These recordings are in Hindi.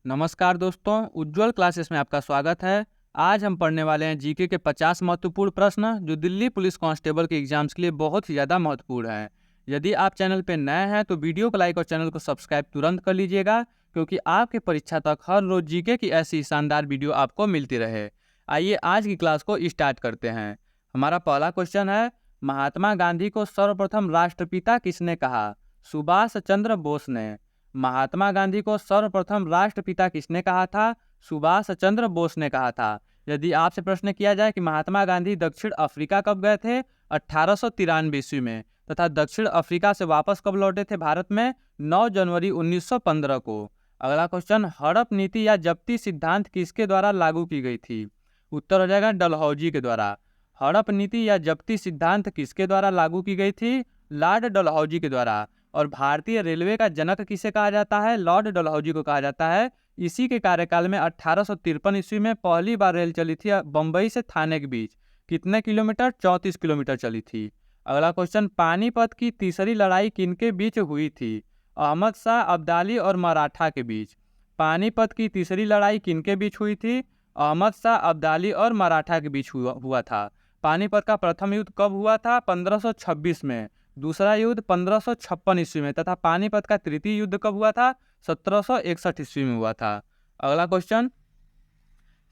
नमस्कार दोस्तों, उज्ज्वल क्लासेस में आपका स्वागत है। आज हम पढ़ने वाले हैं जीके के 50 महत्वपूर्ण प्रश्न जो दिल्ली पुलिस कांस्टेबल के एग्जाम्स के लिए बहुत ही ज़्यादा महत्वपूर्ण हैं। यदि आप चैनल पर नए हैं तो वीडियो को लाइक और चैनल को सब्सक्राइब तुरंत कर लीजिएगा, क्योंकि आपके परीक्षा तक हर रोज जीके की ऐसी शानदार वीडियो आपको मिलती रहे। आइए आज की क्लास को स्टार्ट करते हैं। हमारा पहला क्वेश्चन है, महात्मा गांधी को सर्वप्रथम राष्ट्रपिता किसने कहा? सुभाष चंद्र बोस ने। महात्मा गांधी को सर्वप्रथम राष्ट्रपिता किसने कहा था? सुभाष चंद्र बोस ने कहा था। यदि आपसे प्रश्न किया जाए कि महात्मा गांधी दक्षिण अफ्रीका कब गए थे? 1893 ईस्वी में। तथा दक्षिण अफ्रीका से वापस कब लौटे थे भारत में? 9 जनवरी 1915 को। अगला क्वेश्चन, हड़प नीति या जब्ती सिद्धांत किसके द्वारा लागू की गई थी? उत्तर हो जाएगा डलहौजी के द्वारा। हड़प नीति या जब्ती सिद्धांत किसके द्वारा लागू की गई थी? लॉर्ड डलहौजी के द्वारा। और भारतीय रेलवे का जनक किसे कहा जाता है? लॉर्ड डलहौजी को कहा जाता है। इसी के कार्यकाल में 1853 ईस्वी में पहली बार रेल चली थी बम्बई से थाने के बीच। कितने किलोमीटर? 34 किलोमीटर चली थी। अगला क्वेश्चन, पानीपत की तीसरी लड़ाई किनके बीच हुई थी? अहमद शाह अब्दाली और मराठा के बीच। पानीपत की तीसरी लड़ाई किनके बीच हुई थी? अहमद शाह अब्दाली और मराठा के बीच हुआ था। पानीपत का प्रथम युद्ध कब हुआ था? 1526 में। दूसरा युद्ध 1556 ईस्वी में। तथा पानीपत का तृतीय युद्ध कब हुआ था? 1761 ईस्वी में हुआ था। अगला क्वेश्चन,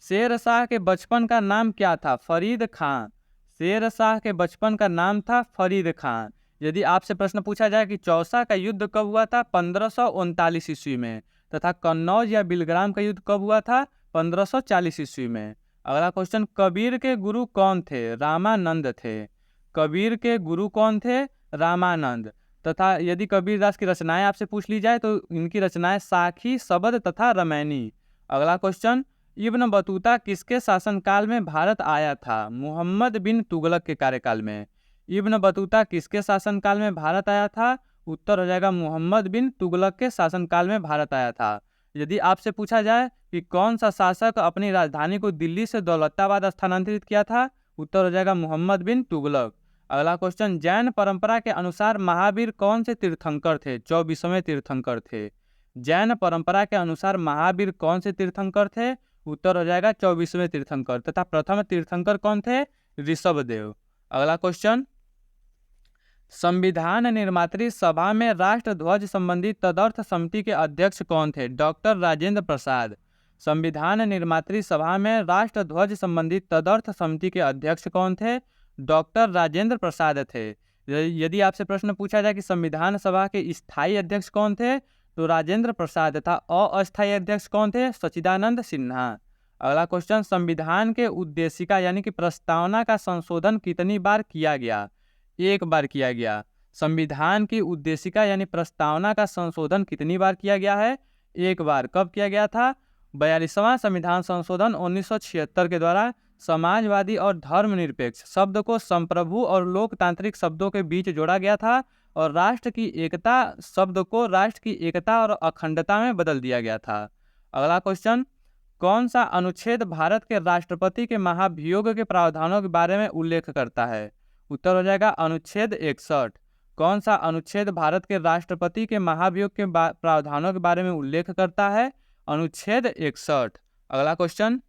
शेर शाह के बचपन का नाम क्या था? फरीद खां। शेर शाह के बचपन का नाम था फरीद खां। यदि आपसे प्रश्न पूछा जाए कि चौसा का युद्ध कब हुआ था? 1539 ईस्वी में। तथा कन्नौज या बिलग्राम का युद्ध कब हुआ था? 1540 ईस्वी में। अगला क्वेश्चन, कबीर के गुरु कौन थे? रामानंद थे। कबीर के गुरु कौन थे? रामानंद। तथा यदि कबीरदास की रचनाएं आपसे पूछ ली जाए तो इनकी रचनाएं साखी, शबद तथा रमैनी। अगला क्वेश्चन, इब्न बतूता किसके शासनकाल में भारत आया था? मोहम्मद बिन तुगलक के कार्यकाल में। इब्न बतूता किसके शासनकाल में भारत आया था? उत्तर हो जाएगा मोहम्मद बिन तुगलक के शासनकाल में भारत आया था। यदि आपसे पूछा जाए कि कौन सा शासक अपनी राजधानी को दिल्ली से दौलताबाद स्थानांतरित किया था? उत्तर हो जाएगा मोहम्मद बिन तुगलक। अगला क्वेश्चन, जैन परंपरा के अनुसार महावीर कौन से तीर्थंकर थे? 24वें तीर्थंकर थे। जैन परंपरा के अनुसार महावीर कौन से तीर्थंकर थे? उत्तर हो जाएगा 24वें तीर्थंकर। तथा प्रथम तीर्थंकर कौन थे? ऋषभदेव। अगला क्वेश्चन, संविधान निर्मात्री सभा में राष्ट्र ध्वज संबंधी तदर्थ समिति के अध्यक्ष कौन थे? डॉक्टर राजेंद्र प्रसाद। संविधान निर्मात्री सभा में राष्ट्र ध्वज संबंधी तदर्थ समिति के अध्यक्ष कौन थे? डॉक्टर राजेंद्र प्रसाद थे। यदि आपसे प्रश्न पूछा जाए कि संविधान सभा के स्थायी अध्यक्ष कौन थे, तो राजेंद्र प्रसाद था। अस्थायी अध्यक्ष कौन थे? सच्चिदानंद सिन्हा। अगला क्वेश्चन, संविधान के उद्देशिका यानी कि प्रस्तावना का संशोधन कितनी बार किया गया? एक बार किया गया। संविधान की उद्देशिका यानी प्रस्तावना का संशोधन कितनी बार किया गया है? एक बार। कब किया गया था? 42वां संविधान संशोधन 1976 के द्वारा समाजवादी और धर्मनिरपेक्ष शब्द को संप्रभु और लोकतांत्रिक शब्दों के बीच जोड़ा गया था और राष्ट्र की एकता शब्द को राष्ट्र की एकता और अखंडता में बदल दिया गया था। अगला क्वेश्चन, कौन सा अनुच्छेद भारत के राष्ट्रपति के महाभियोग के प्रावधानों के बारे में उल्लेख करता है? उत्तर हो जाएगा अनुच्छेद 61। कौन सा अनुच्छेद भारत के राष्ट्रपति के महाभियोग के प्रावधानों के बारे में उल्लेख करता है? अनुच्छेद 61। अगला क्वेश्चन,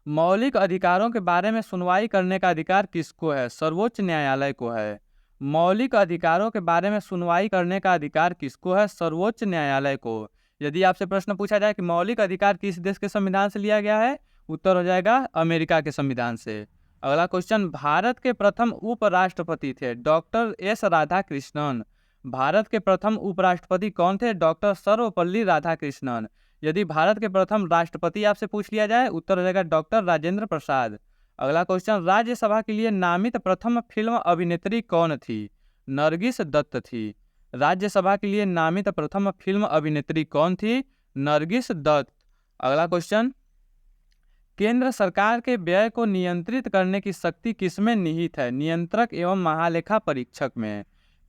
मौलिक अधिकारों के बारे में सुनवाई करने का अधिकार किसको है? सर्वोच्च न्यायालय को है। मौलिक अधिकारों के बारे में सुनवाई करने का अधिकार किसको है? सर्वोच्च न्यायालय को। यदि आपसे प्रश्न पूछा जाए कि मौलिक अधिकार किस देश के संविधान से लिया गया है? उत्तर हो जाएगा अमेरिका के संविधान से। अगला क्वेश्चन, भारत के प्रथम उपराष्ट्रपति थे? Doctor S Radhakrishnan. भारत के प्रथम उपराष्ट्रपति कौन थे? डॉक्टर सर्वपल्ली राधाकृष्णन। यदि भारत के प्रथम राष्ट्रपति आपसे पूछ लिया जाए, उत्तर हो जाएगा डॉक्टर राजेंद्र प्रसाद। अगला क्वेश्चन, राज्यसभा के लिए नामित प्रथम फिल्म अभिनेत्री कौन थी? नरगिस दत्त थी। राज्यसभा के लिए नामित प्रथम फिल्म अभिनेत्री कौन थी? नरगिस दत्त। अगला क्वेश्चन, केंद्र सरकार के व्यय को नियंत्रित करने की शक्ति किसमें निहित है? नियंत्रक एवं महालेखा परीक्षक में।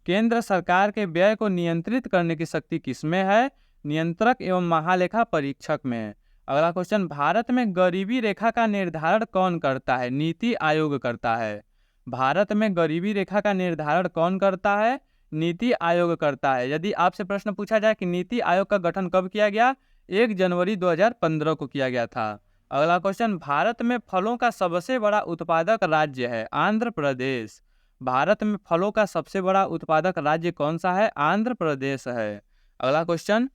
केंद्र सरकार के व्यय को नियंत्रित करने की शक्ति किसमें है? नियंत्रक एवं महालेखा परीक्षक में। अगला क्वेश्चन, भारत में गरीबी रेखा का निर्धारण कौन करता है? नीति आयोग करता है। भारत में गरीबी रेखा का निर्धारण कौन करता है? नीति आयोग करता है। यदि आपसे प्रश्न पूछा जाए कि नीति आयोग का गठन कब किया गया? 1 जनवरी 2015 को किया गया था। अगला क्वेश्चन, भारत में फलों का सबसे बड़ा उत्पादक राज्य है आंध्र प्रदेश। भारत में फलों का सबसे बड़ा उत्पादक राज्य कौन सा है? आंध्र प्रदेश है। अगला क्वेश्चन,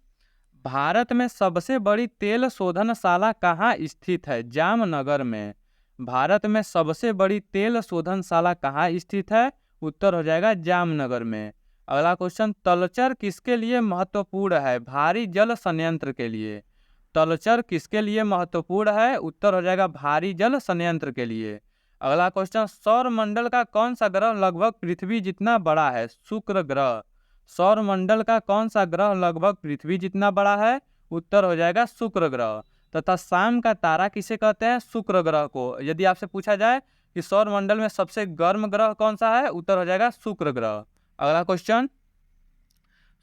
भारत में सबसे बड़ी तेल शोधनशाला कहाँ स्थित है? जामनगर में। भारत में सबसे बड़ी तेल शोधनशाला कहाँ स्थित है? उत्तर हो जाएगा जामनगर में। अगला क्वेश्चन, तलचर किसके लिए महत्वपूर्ण है? भारी जल संयंत्र के लिए। तलचर किसके लिए महत्वपूर्ण है? उत्तर हो जाएगा भारी जल संयंत्र के लिए। अगला क्वेश्चन, सौर मंडल का कौन सा ग्रह लगभग पृथ्वी जितना बड़ा है? शुक्र ग्रह। सौर मंडल का कौन सा ग्रह लगभग पृथ्वी जितना बड़ा है? उत्तर हो जाएगा शुक्र ग्रह। तथा शाम का तारा किसे कहते हैं? शुक्र ग्रह को। यदि आपसे पूछा जाए कि सौर मंडल में सबसे गर्म ग्रह कौन सा है? उत्तर हो जाएगा शुक्र ग्रह। अगला क्वेश्चन,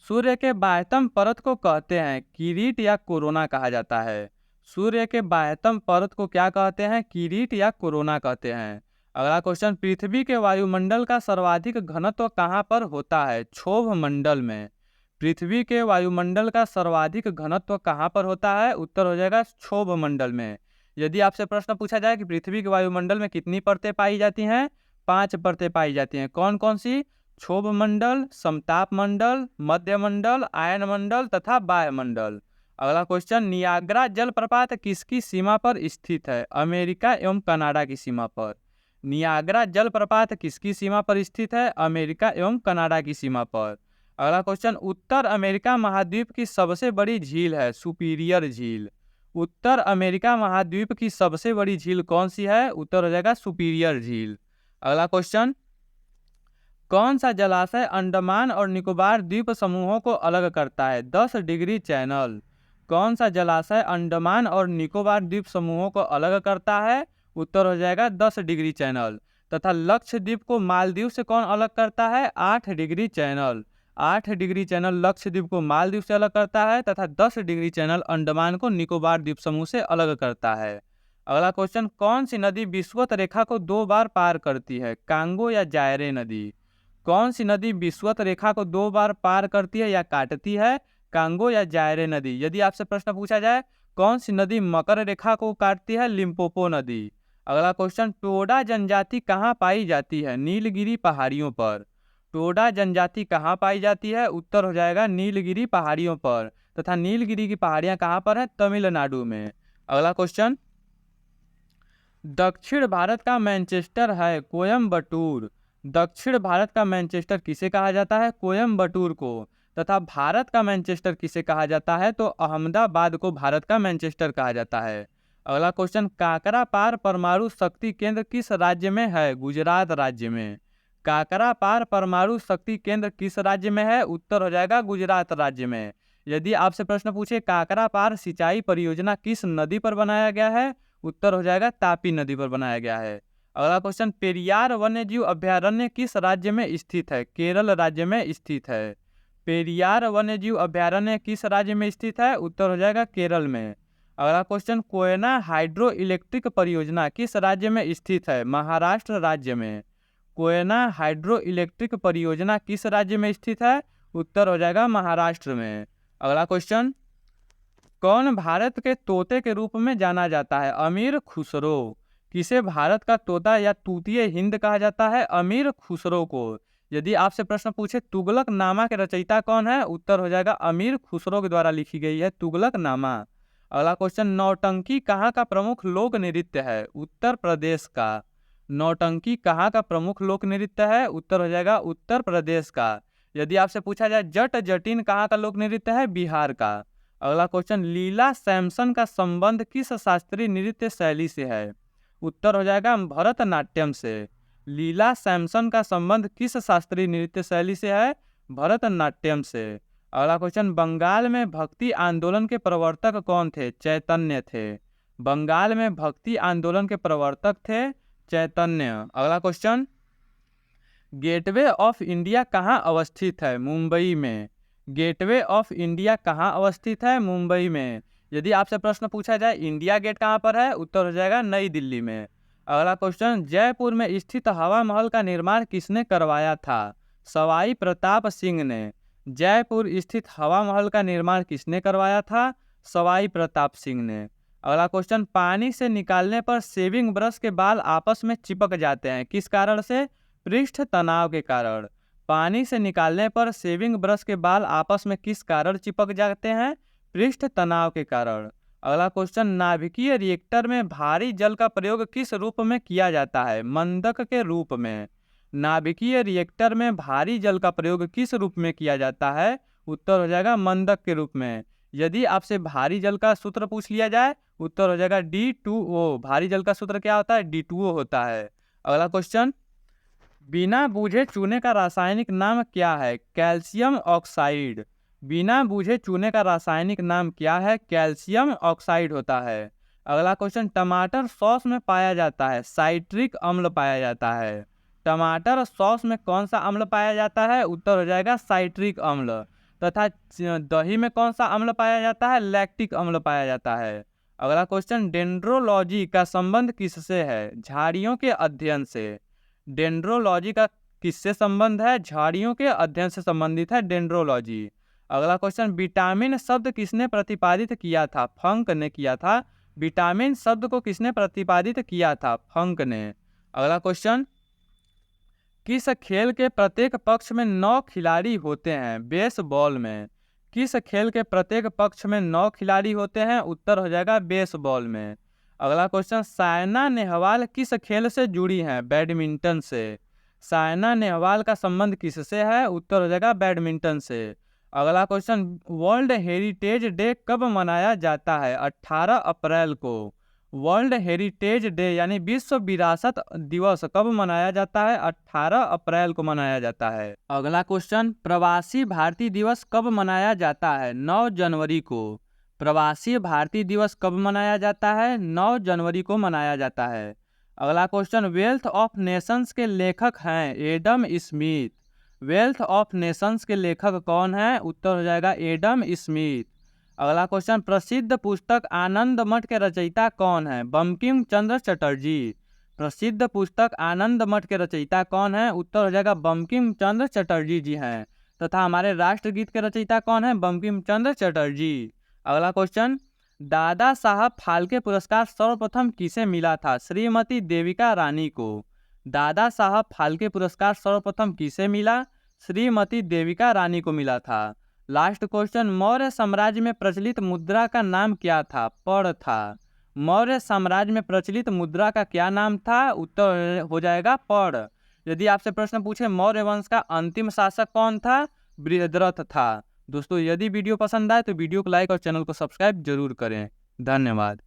सूर्य के बाह्यतम परत को कहते हैं किरीट या कोरोना कहा जाता है? सूर्य के बाह्यतम परत को क्या कहते हैं? किरीट या कोरोना कहते हैं। अगला क्वेश्चन, पृथ्वी के वायुमंडल का सर्वाधिक घनत्व कहाँ पर होता है? क्षोभ मंडल में। पृथ्वी के वायुमंडल का सर्वाधिक घनत्व कहाँ पर होता है? उत्तर हो जाएगा क्षोभ मंडल में। यदि आपसे प्रश्न पूछा जाए कि पृथ्वी के वायुमंडल में कितनी परतें पाई जाती हैं? 5 परतें पाई जाती हैं। कौन कौन सी? क्षोभ मंडल, समताप मंडल, मध्य मंडल, आयन मंडल तथा बाह्य मंडल। अगला क्वेश्चन, नियाग्रा जलप्रपात किसकी सीमा पर स्थित है? अमेरिका एवं कनाडा की सीमा पर। नियाग्रा जलप्रपात किसकी सीमा पर स्थित है? अमेरिका एवं कनाडा की सीमा पर। अगला क्वेश्चन, उत्तर अमेरिका महाद्वीप की सबसे बड़ी झील है? सुपीरियर झील। उत्तर अमेरिका महाद्वीप की सबसे बड़ी झील कौन सी है? उत्तर हो जाएगा सुपीरियर झील। अगला क्वेश्चन, कौन सा जलाशय अंडमान और निकोबार द्वीप समूहों को अलग करता है? 10 डिग्री चैनल। कौन सा जलाशय अंडमान और निकोबार द्वीप समूहों को अलग करता है? उत्तर हो जाएगा 10 डिग्री चैनल। तथा लक्षद्वीप को मालदीव से कौन अलग करता है? 8 degree channel. 8 degree channel Lakshadweep को मालदीव से अलग करता है तथा 10 डिग्री चैनल अंडमान को निकोबार द्वीप समूह से अलग करता है। अगला क्वेश्चन, कौन सी नदी विषुवत रेखा को 2 बार पार करती है? कांगो या जायरे नदी। कौन सी नदी विषुवत रेखा को 2 बार पार करती है या काटती है? कांगो या जायरे नदी। यदि आपसे प्रश्न पूछा जाए कौन सी नदी मकर रेखा को काटती है? लिम्पोपो नदी। अगला क्वेश्चन, टोडा जनजाति कहाँ पाई जाती है? नीलगिरी पहाड़ियों पर। टोडा जनजाति कहाँ पाई जाती है? उत्तर हो जाएगा नीलगिरी पहाड़ियों पर। तथा नीलगिरी की पहाड़ियाँ कहाँ पर है? तमिलनाडु में। अगला क्वेश्चन, दक्षिण भारत का मैनचेस्टर है कोयम्बटूर। दक्षिण भारत का मैनचेस्टर किसे कहा जाता है? कोयम्बटूर को। तथा भारत का मैनचेस्टर किसे कहा जाता है? तो अहमदाबाद को भारत का मैनचेस्टर कहा जाता है। अगला क्वेश्चन, काकरापार परमाणु शक्ति केंद्र किस राज्य में है? गुजरात राज्य में। काकरापार परमाणु शक्ति केंद्र किस राज्य में है? उत्तर हो जाएगा गुजरात राज्य में। यदि आपसे प्रश्न पूछे काकरापार सिंचाई परियोजना किस नदी पर बनाया गया है? उत्तर हो जाएगा तापी नदी पर बनाया गया है। अगला क्वेश्चन, पेरियार वन्यजीव अभयारण्य किस राज्य में स्थित है? केरल राज्य में स्थित है। पेरियार वन्यजीव अभयारण्य किस राज्य में स्थित है? उत्तर हो जाएगा केरल में। अगला क्वेश्चन, कोयना हाइड्रो इलेक्ट्रिक परियोजना किस राज्य में स्थित है? महाराष्ट्र राज्य में। कोयना हाइड्रो इलेक्ट्रिक परियोजना किस राज्य में स्थित है? उत्तर हो जाएगा महाराष्ट्र में। अगला क्वेश्चन, कौन भारत के तोते के रूप में जाना जाता है? अमीर खुसरो। किसे भारत का तोता या तूतीय हिंद कहा जाता है? अमीर खुसरो को। यदि आपसे प्रश्न पूछे तुगलकनामा के रचयिता कौन है? उत्तर हो जाएगा अमीर खुसरो के द्वारा लिखी गई है तुगलकनामा। अगला क्वेश्चन, नौटंकी कहाँ का प्रमुख लोक नृत्य है? उत्तर प्रदेश का। नौटंकी कहाँ का प्रमुख लोक नृत्य है? उत्तर हो जाएगा उत्तर प्रदेश का। यदि आपसे पूछा जाए जट जटिन कहाँ का लोक नृत्य है? बिहार का। अगला क्वेश्चन, लीला सैमसन का संबंध किस शास्त्रीय नृत्य शैली से है? उत्तर हो जाएगा भरतनाट्यम से। लीला सैमसन का संबंध किस शास्त्रीय नृत्य शैली से है? भरतनाट्यम से। अगला क्वेश्चन, बंगाल में भक्ति आंदोलन के प्रवर्तक कौन थे? चैतन्य थे। बंगाल में भक्ति आंदोलन के प्रवर्तक थे चैतन्य। अगला क्वेश्चन, गेटवे ऑफ इंडिया कहाँ अवस्थित है? मुंबई में। गेटवे ऑफ इंडिया कहाँ अवस्थित है? मुंबई में। यदि आपसे प्रश्न पूछा जाए इंडिया गेट कहाँ पर है? उत्तर हो जाएगा नई दिल्ली में। अगला क्वेश्चन, जयपुर में स्थित हवा महल का निर्माण किसने करवाया था? सवाई प्रताप सिंह ने। जयपुर स्थित हवा महल का निर्माण किसने करवाया था? सवाई प्रताप सिंह ने। अगला क्वेश्चन, पानी से निकालने पर शेविंग ब्रश के बाल आपस में चिपक जाते हैं, किस कारण से? पृष्ठ तनाव के कारण। पानी से निकालने पर शेविंग ब्रश के बाल आपस में किस कारण चिपक जाते हैं? पृष्ठ तनाव के कारण। अगला क्वेश्चन, नाभिकीय रिएक्टर में भारी जल का प्रयोग किस रूप में किया जाता है? मंदक के रूप में। नाभिकीय रिएक्टर में भारी जल का प्रयोग किस रूप में किया जाता है? उत्तर हो जाएगा मंदक के रूप में। यदि आपसे भारी जल का सूत्र पूछ लिया जाए, उत्तर हो जाएगा D2O। भारी जल का सूत्र क्या होता है? D2O होता है। अगला क्वेश्चन, बिना बूझे चूने का रासायनिक नाम क्या है? Calcium oxide. बिना बूझे चूने का रासायनिक नाम क्या है? कैल्शियम ऑक्साइड होता है। अगला क्वेश्चन, टमाटर सॉस में पाया जाता है, साइट्रिक अम्ल पाया जाता है। टमाटर सॉस में कौन सा अम्ल पाया जाता है? उत्तर हो जाएगा साइट्रिक अम्ल। तथा दही में कौन सा अम्ल पाया जाता है? लैक्टिक अम्ल पाया जाता है। अगला क्वेश्चन, डेंड्रोलॉजी का संबंध किससे है? झाड़ियों के अध्ययन से। डेंड्रोलॉजी का किससे संबंध है? झाड़ियों के अध्ययन से संबंधित है डेंड्रोलॉजी। अगला क्वेश्चन, विटामिन शब्द किसने प्रतिपादित किया था? फंक ने किया था। विटामिन शब्द को किसने प्रतिपादित किया था? फंक ने। अगला क्वेश्चन, किस खेल के प्रत्येक पक्ष में 9 खिलाड़ी होते हैं? बेसबॉल में। किस खेल के प्रत्येक पक्ष में 9 खिलाड़ी होते हैं? उत्तर हो जाएगा बेसबॉल में। अगला क्वेश्चन, सायना नेहवाल किस खेल से जुड़ी हैं? बैडमिंटन से। सायना नेहवाल का संबंध किससे है? उत्तर हो जाएगा बैडमिंटन से। अगला क्वेश्चन, वर्ल्ड हेरिटेज डे कब मनाया जाता है? 18 अप्रैल को। वर्ल्ड हेरिटेज डे यानी विश्व विरासत दिवस कब मनाया जाता है? 18 अप्रैल को मनाया जाता है। अगला क्वेश्चन, प्रवासी भारतीय दिवस कब मनाया जाता है? 9 जनवरी को। प्रवासी भारतीय दिवस कब मनाया जाता है? 9 जनवरी को मनाया जाता है। अगला क्वेश्चन, वेल्थ ऑफ नेशंस के लेखक हैं Adam Smith. Wealth of Nations के लेखक कौन है? उत्तर हो जाएगा एडम स्मिथ। अगला क्वेश्चन, प्रसिद्ध पुस्तक आनंद मठ के रचयिता कौन है? बंकिम चंद्र चटर्जी। प्रसिद्ध पुस्तक आनंद मठ के रचयिता कौन है? उत्तर हो जाएगा बंकिम चंद्र चटर्जी जी हैं। तथा हमारे राष्ट्रगीत के रचयिता कौन है? बंकिम चंद्र चटर्जी। अगला क्वेश्चन, दादा साहब फाल्के पुरस्कार सर्वप्रथम किसे मिला था? श्रीमती देविका रानी को। दादा साहब फाल्के पुरस्कार सर्वप्रथम किसे मिला? श्रीमती देविका रानी को मिला था। लास्ट क्वेश्चन, मौर्य साम्राज्य में प्रचलित मुद्रा का नाम क्या था? पड़ था। मौर्य साम्राज्य में प्रचलित मुद्रा का क्या नाम था? उत्तर हो जाएगा पड़। यदि आपसे प्रश्न पूछे मौर्य वंश का अंतिम शासक कौन था? बृहद्रथ था। दोस्तों, यदि वीडियो पसंद आए तो वीडियो को लाइक और चैनल को सब्सक्राइब जरूर करें। धन्यवाद।